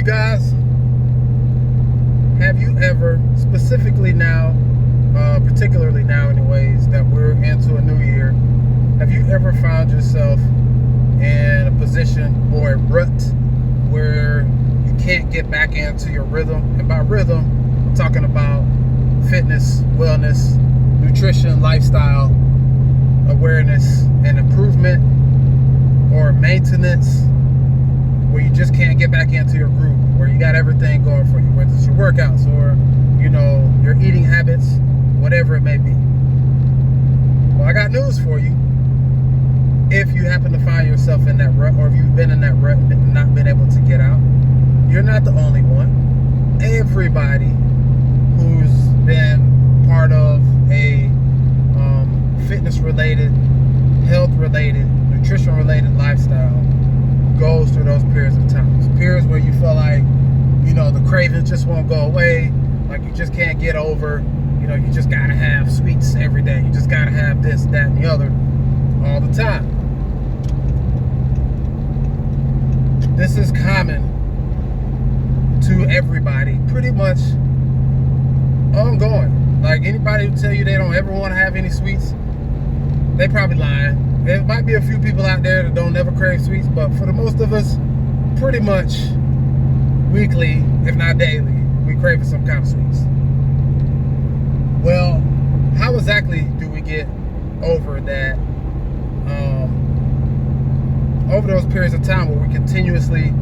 guys, have you ever, specifically now, particularly now anyways, that we're into a new year, have you ever found yourself in a position or a rut where you can't get back into your rhythm? And by rhythm, I'm talking about fitness, wellness, nutrition, lifestyle, awareness, and improvement, or maintenance, where you just can't get back into your groove, where you got everything going for you, whether it's your workouts or, your eating habits, whatever it may be. Well, I got news for you. If you happen to find yourself in that rut, or if you've been in that rut and not been able to get out, you're not the only one. Everybody who's been part of a fitness-related, health-related, nutrition-related lifestyle goes through those periods of time. Periods where you feel like, the cravings just won't go away, like you just can't get over, you just gotta have sweets every day. You just gotta have this, that, and the other all the time. This is common to everybody, pretty much ongoing. Like, anybody who tell you they don't ever want to have any sweets, they probably lying. There might be a few people out there that don't ever crave sweets, but for the most of us, pretty much weekly, if not daily, we crave some kind of sweets. Well, how exactly do we get over that? Over those periods of time where we continuously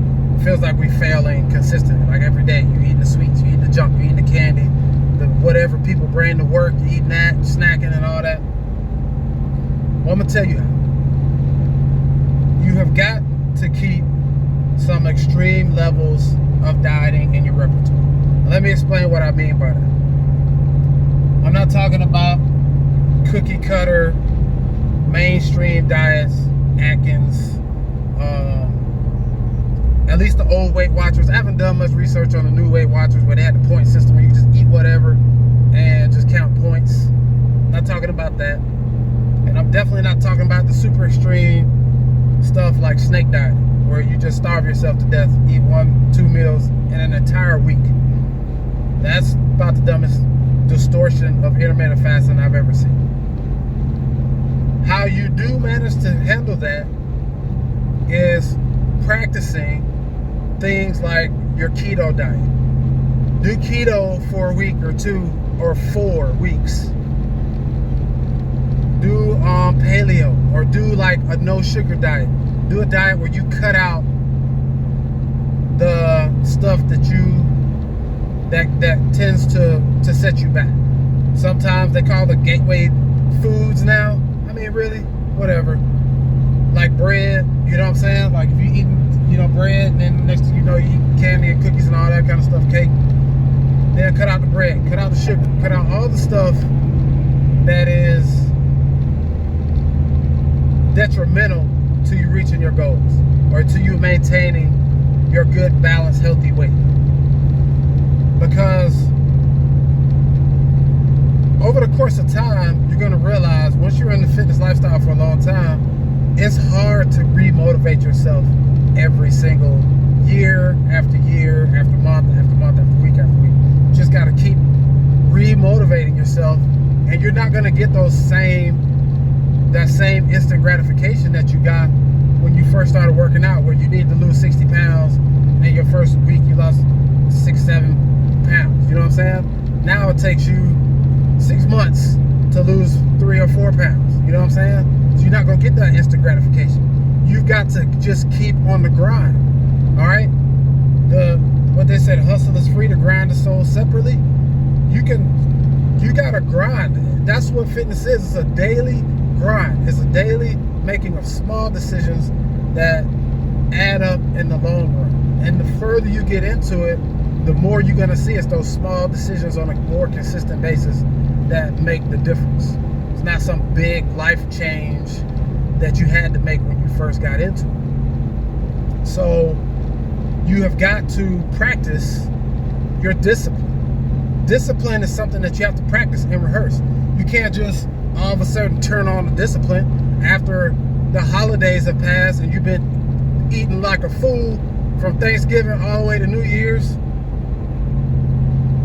feels like we're failing consistently, like every day you eating the sweets, you eating the junk, you eating the candy, the whatever people bring to work, you eating that, snacking and all that. Well, I'm gonna tell you how. You have got to keep some extreme levels of dieting in your repertoire. Now, let me explain what I mean by that. I'm not talking about cookie cutter, mainstream diets, Atkins, at least the old Weight Watchers. I haven't done much research on the new Weight Watchers where they had the point system where you just eat whatever and just count points. Not talking about that. And I'm definitely not talking about the super extreme stuff like snake diet, where you just starve yourself to death, eat 1-2 meals in an entire week. That's about the dumbest distortion of intermittent fasting I've ever seen. How you do manage to handle that is practicing things like your keto diet. Do keto for a week or 2 or 4 weeks. Do paleo, or do like a no sugar diet. Do a diet where you cut out the stuff that tends to set you back. Sometimes they call the gateway foods now. I mean, really, whatever. Like bread, you know what I'm saying? Like if you eating, bread, and then next thing you know, you eat candy and cookies and all that kind of stuff, cake. Then cut out the bread, cut out the sugar, cut out all the stuff that is detrimental to you reaching your goals, or to you maintaining your good, balanced, healthy weight. Because over the course of time, you're going to realize, once you're in the fitness lifestyle for a long time, it's hard to re-motivate yourself every single year after year, after month, after month, after week, after week. You just got to keep re-motivating yourself, and you're not going to get that same instant gratification that you got when you first started working out, where you needed to lose 60 pounds, and your first week you lost 6-7 pounds. You know what I'm saying? Now it takes you 6 months to lose 3 or 4 pounds. You know what I'm saying? So you're not gonna get that instant gratification. You've got to just keep on the grind. All right? What they said, hustle is free, to grind is sold separately. You gotta grind. That's what fitness is. It's a daily grind. It's a daily making of small decisions that add up in the long run. And the further you get into it, the more you're gonna see it's those small decisions on a more consistent basis that make the difference. It's not some big life change that you had to make when you first got into it. So you have got to practice your discipline. Discipline is something that you have to practice and rehearse. You can't just all of a sudden turn on the discipline after the holidays have passed and you've been eating like a fool from Thanksgiving all the way to New Year's.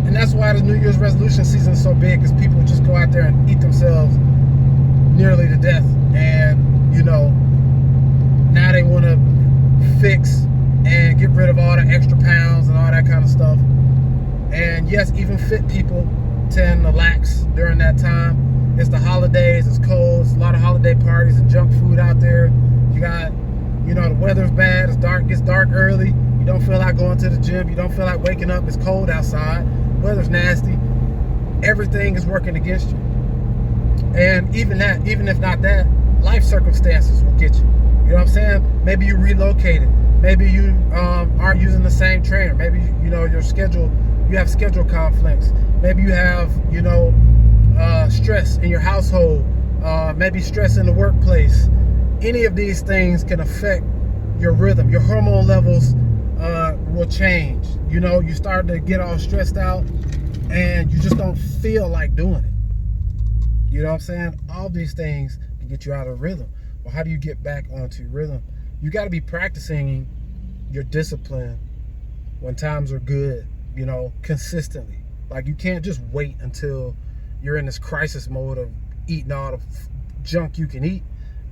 And that's why the New Year's resolution season is so big, because people just go out there and eat themselves nearly to death. And, you know, now they want to fix and get rid of all the extra pounds and all that kind of stuff. And yes, even fit people tend to lax during that time. It's the holidays, it's cold, it's a lot of holiday parties and junk food out there. You got, you know, the weather's bad, it's dark, gets dark early. You don't feel like going to the gym, you don't feel like waking up, it's cold outside, weather's nasty. Everything is working against you. And even if not that, life circumstances will get you. You know what I'm saying? Maybe you relocated. Maybe you aren't using the same trainer. Maybe, you know, your schedule, you have schedule conflicts. Maybe you have, you know, stress in your household. Maybe stress in the workplace. Any of these things can affect your rhythm. Your hormone levels will change. You know, you start to get all stressed out and you just don't feel like doing it. You know what I'm saying? All these things can get you out of rhythm. Well, how do you get back onto rhythm? You got to be practicing your discipline when times are good, you know, consistently. Like, you can't just wait until you're in this crisis mode of eating all the junk you can eat,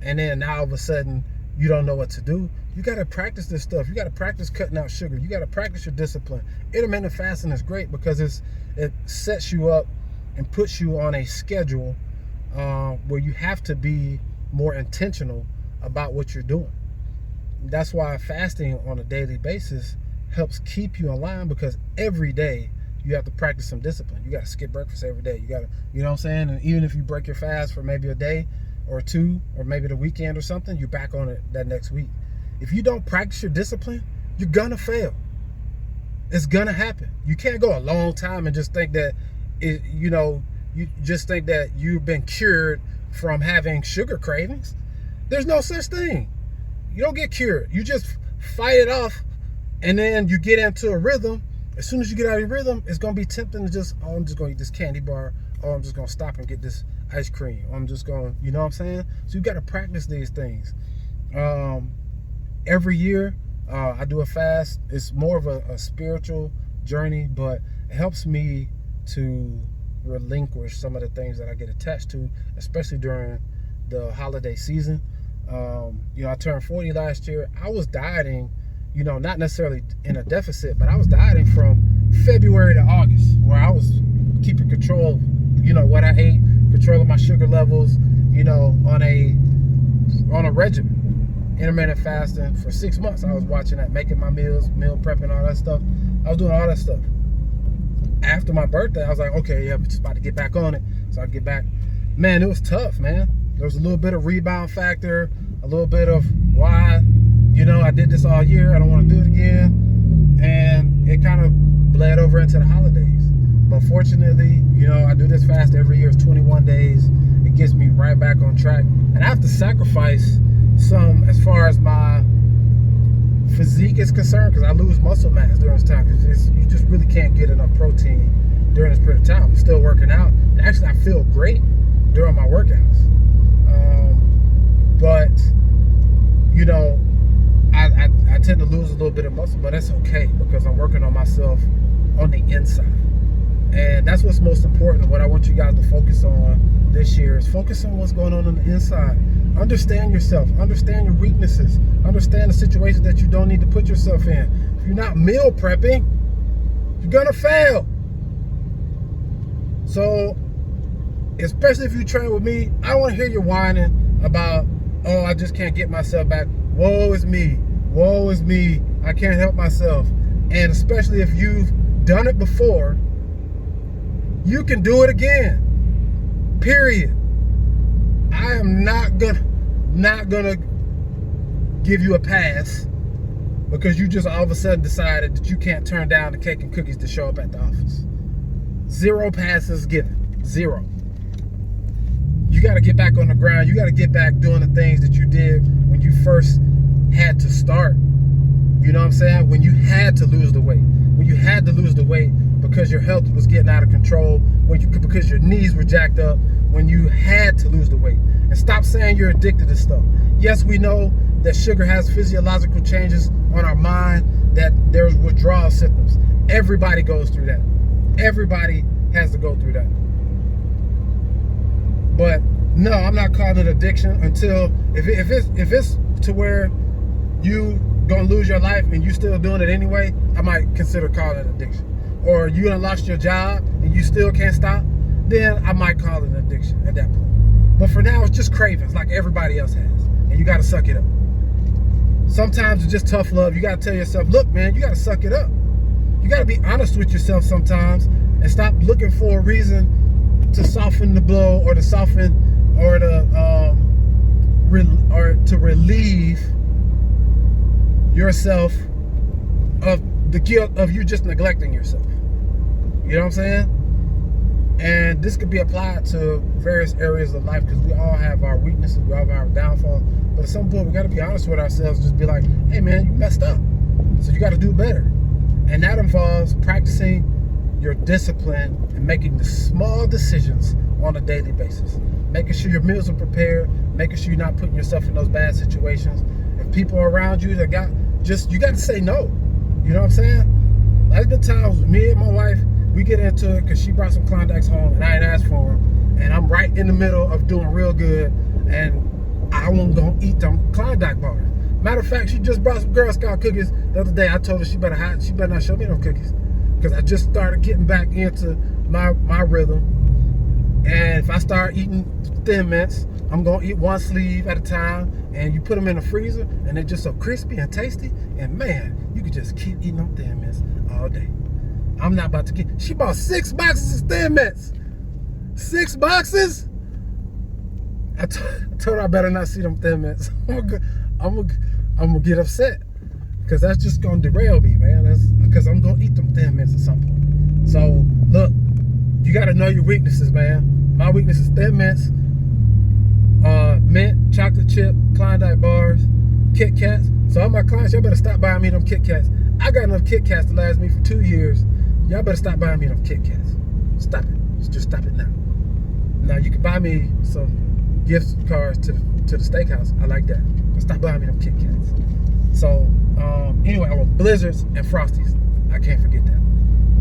and then now all of a sudden you don't know what to do. You got to practice this stuff. You got to practice cutting out sugar. You got to practice your discipline. Intermittent fasting is great because it sets you up and puts you on a schedule where you have to be more intentional about what you're doing. That's why fasting on a daily basis helps keep you in line, because every day you have to practice some discipline. You got to skip breakfast every day. You got to, you know what I'm saying? And even if you break your fast for maybe a day or two, or maybe the weekend or something, you're back on it that next week. If you don't practice your discipline, you're gonna fail. It's gonna happen. You can't go a long time and just think that you just think that you've been cured from having sugar cravings. There's no such thing. You don't get cured. You just fight it off, and then you get into a rhythm. As soon as you get out of your rhythm, it's gonna be tempting to just, oh, I'm just gonna eat this candy bar. Oh, I'm just gonna stop and get this ice cream. I'm just gonna, you know what I'm saying? So you gotta practice these things. Every year, I do a fast. It's more of a spiritual journey, but it helps me to relinquish some of the things that I get attached to, especially during the holiday season. I turned 40 last year. I was dieting, not necessarily in a deficit, but I was dieting from February to August, where I was keeping control of, what I ate, controlling my sugar levels, on a regimen. Intermittent fasting for 6 months. I was watching that, making my meals, meal prepping, all that stuff. I was doing all that stuff. After my birthday, I was like, okay, yeah, I'm just about to get back on it. So I get back. Man, it was tough, man. There was a little bit of rebound factor, a little bit of why, I did this all year. I don't want to do it again. And it kind of bled over into the holidays. But fortunately, I do this fast every year. It's 21 days. It gets me right back on track. And I have to sacrifice some as far as my physique is concerned, because I lose muscle mass during this time. You just really can't get enough protein during this period of time. I'm still working out. And actually, I feel great during my workouts. But I tend to lose a little bit of muscle, but that's okay, because I'm working on myself on the inside. And that's what's most important. What I want you guys to focus on this year is focus on what's going on the inside. Understand yourself. Understand your weaknesses. Understand the situations that you don't need to put yourself in. If you're not meal prepping, you're going to fail. So, especially if you train with me, I don't want to hear you whining about, oh, I just can't get myself back. Woe is me. Woe is me. I can't help myself. And especially if you've done it before, you can do it again. Period. I am not gonna give you a pass because you just all of a sudden decided that you can't turn down the cake and cookies to show up at the office. 0 passes given. 0. You got to get back on the ground. You got to get back doing the things that you did when you first had to start. You know what I'm saying? When you had to lose the weight. When you had to lose the weight because your health was getting out of control, because your knees were jacked up, when you had to lose the weight. And stop saying you're addicted to stuff. Yes, we know that sugar has physiological changes on our mind, that there's withdrawal symptoms. Everybody goes through that. Everybody has to go through that. But no, I'm not calling it addiction until if it's to where you gonna lose your life and you still doing it anyway, I might consider calling it addiction. Or you done lost your job and you still can't stop, then I might call it an addiction at that point. But for now, it's just cravings like everybody else has, and you gotta suck it up. Sometimes it's just tough love. You gotta tell yourself, look, man, you gotta suck it up. You gotta be honest with yourself sometimes and stop looking for a reason to soften the blow or to soften or to relieve yourself of the guilt of you just neglecting yourself. You know what I'm saying? And this could be applied to various areas of life because we all have our weaknesses, we all have our downfalls. But at some point, we got to be honest with ourselves. Just be like, hey, man, you messed up. So you got to do better. And that involves practicing your discipline and making the small decisions on a daily basis. Making sure your meals are prepared, making sure you're not putting yourself in those bad situations. If people are around you that you got to say no. You know what I'm saying? There's been times with me and my wife, we get into it because she brought some Klondikes home and I ain't asked for them. And I'm right in the middle of doing real good and I won't go eat them Klondike bars. Matter of fact, she just brought some Girl Scout cookies the other day. I told her she better not show me them cookies because I just started getting back into my rhythm. And if I start eating Thin Mints, I'm going to eat one sleeve at a time. And you put them in the freezer and they're just so crispy and tasty. And man, you could just keep eating them Thin Mints all day. I'm not about to get... She bought 6 boxes of Thin Mints. 6 boxes? I told her I better not see them Thin Mints. I'm gonna get upset because that's just gonna derail me, man. That's because I'm gonna eat them Thin Mints at some point. So look, you gotta know your weaknesses, man. My weakness is Thin Mints, mint, chocolate chip, Klondike bars, Kit Kats. So all my clients, y'all better stop buying me them Kit Kats. I got enough Kit Kats to last me for 2 years. Y'all better stop buying me them Kit Kats. Stop it. Just stop it now. Now you can buy me some gift cards to the steakhouse. I like that. But stop buying me them Kit Kats. So anyway, I want Blizzards and Frosties. I can't forget that.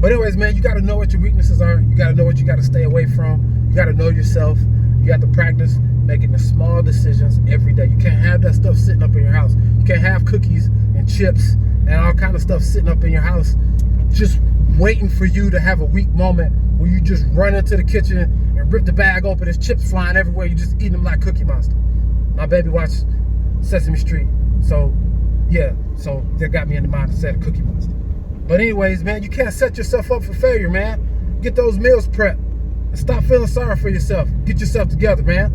But anyways, man, you got to know what your weaknesses are. You got to know what you got to stay away from. You got to know yourself. You got to practice making the small decisions every day. You can't have that stuff sitting up in your house. You can't have cookies and chips and all kind of stuff sitting up in your house just waiting for you to have a weak moment where you just run into the kitchen and rip the bag open. There's chips flying everywhere. You just eating them like Cookie Monster. My baby watched Sesame Street. So, yeah. So, that got me in the mindset of Cookie Monster. But anyways, man, you can't set yourself up for failure, man. Get those meals prepped. And stop feeling sorry for yourself. Get yourself together, man.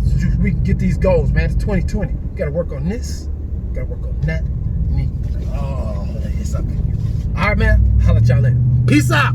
So we can get these goals, man. It's 2020. You got to work on this. You got to work on that. Oh, it's up to you. All right, man. Holla at y'all later. Peace out.